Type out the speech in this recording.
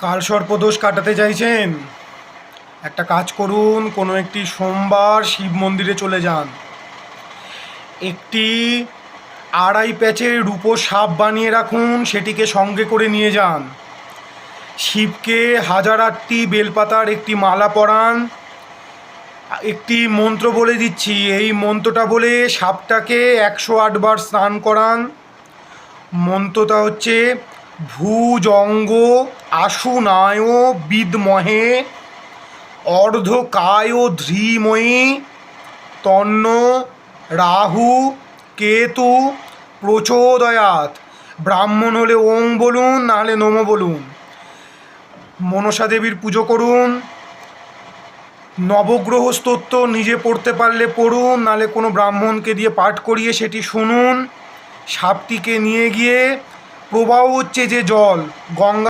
কালসর্পদোষ কাটাতে চাইছেন? একটা কাজ করুন, কোনো একটি সোমবার শিব মন্দিরে চলে যান। একটি 2.5 প্যাচের রূপোর সাপ বানিয়ে রাখুন, সেটিকে সঙ্গে করে নিয়ে যান। শিবকে 1008টি বেলপাতার একটি মালা পরান। একটি মন্ত্র বলে দিচ্ছি, এই মন্ত্রটা বলে সাপটাকে 108 বার স্নান করান। মন্ত্রটা হচ্ছে ভুজঙ্গ আশুনায় বিদ্মহে অর্ধকায় ধীমহি তন্ন রাহু কেতু প্রচোদয়াৎ। ব্রাহ্মণ হলে ওং বলুন, নাহলে নমঃ বলুন। মনসা দেবীর পুজো করুন। নবগ্রহ স্তোত্র নিজে পড়তে পারলে পড়ুন, নাহলে কোনো ব্রাহ্মণকে দিয়ে পাঠ করিয়ে সেটি শুনুন। সাপটিকে নিয়ে গিয়ে প্রবাহ হচ্ছে যে জল, গঙ্গা